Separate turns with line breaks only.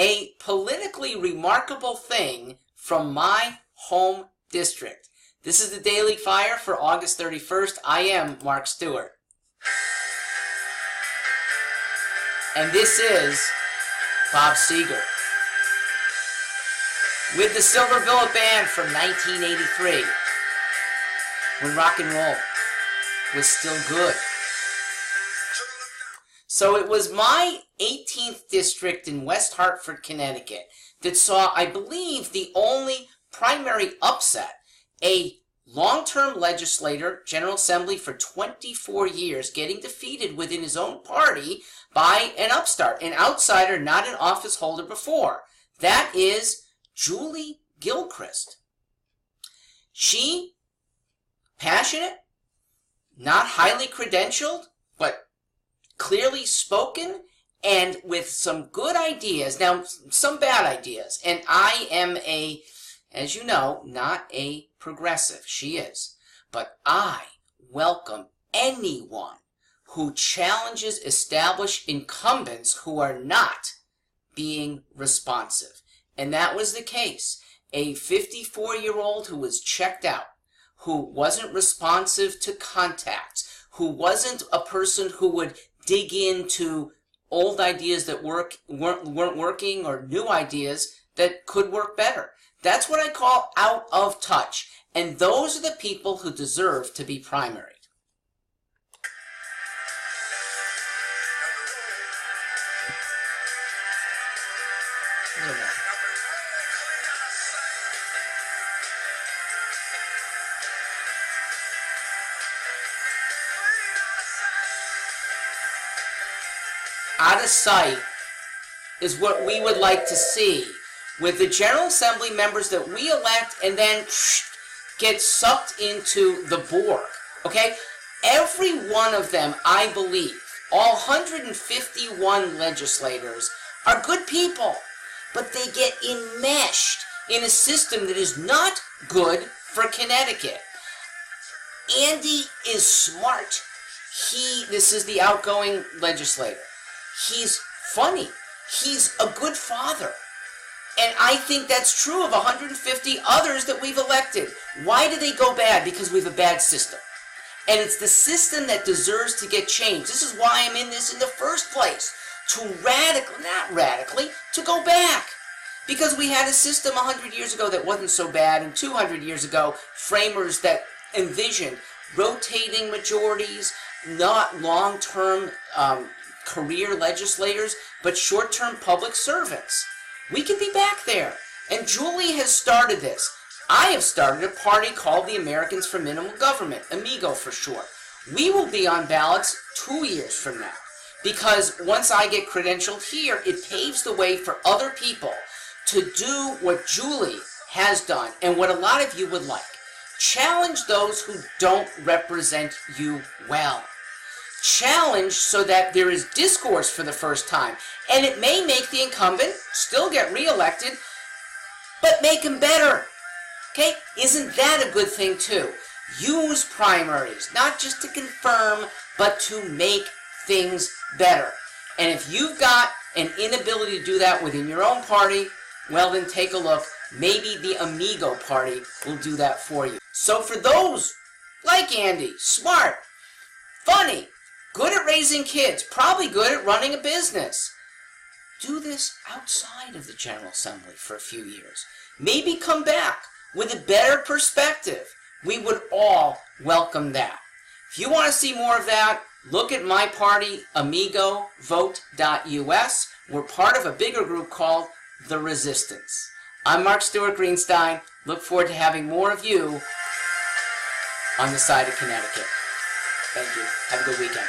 a politically remarkable thing from my home district. This is the Daily Fire for August 31st. I am Mark Stewart. And this is Bob Seger with the Silver Billet Band from 1983, when rock and roll was still good. So it was my 18th district in West Hartford, Connecticut that saw, I believe, the only primary upset. A long-term legislator, General Assembly for 24 years, getting defeated within his own party by an upstart, an outsider, not an office holder before. That is Jillian Gilchrest. She, passionate, not highly credentialed, but clearly spoken, and with some good ideas. Now, some bad ideas. And I am as you know, not a progressive. She is. But I welcome anyone who challenges established incumbents who are not being responsive. And that was the case. A 54-year-old who was checked out, who wasn't responsive to contacts, who wasn't a person who would dig into old ideas that weren't working, or new ideas that could work better. That's what I call out of touch. And those are the people who deserve to be primaried. Out of sight is what we would like to see with the General Assembly members that we elect and then get sucked into the Borg. Okay? Every one of them, I believe, all 151 legislators are good people, but they get enmeshed in a system that is not good for Connecticut. Andy is smart. This is the outgoing legislator. He's funny. He's a good father. And I think that's true of 150 others that we've elected. Why do they go bad? Because we have a bad system. And it's the system that deserves to get changed. This is why I'm in this in the first place. To go back. Because we had a system 100 years ago that wasn't so bad, and 200 years ago, framers that envisioned rotating majorities, not long-term career legislators, but short-term public servants. We can be back there. And Julie has started this. I have started a party called the Americans for Minimal Government, AMIGO for short. We will be on ballots 2 years from now. Because once I get credentialed here, it paves the way for other people to do what Julie has done and what a lot of you would like. Challenge those who don't represent you well. Challenge so that there is discourse for the first time. And it may make the incumbent still get reelected, but make him better. Okay? Isn't that a good thing too? Use primaries, not just to confirm, but to make things better. And if you've got an inability to do that within your own party, well then take a look. Maybe the Amigo Party will do that for you. So for those like Andy, smart, funny, good at raising kids, probably good at running a business, do this outside of the General Assembly for a few years. Maybe come back with a better perspective. We would all welcome that. If you want to see more of that, look at my party, amigovote.us. We're part of a bigger group called The Resistance. I'm Mark Stewart Greenstein. Look forward to having more of you on the side of Connecticut. Thank you. Have a good weekend.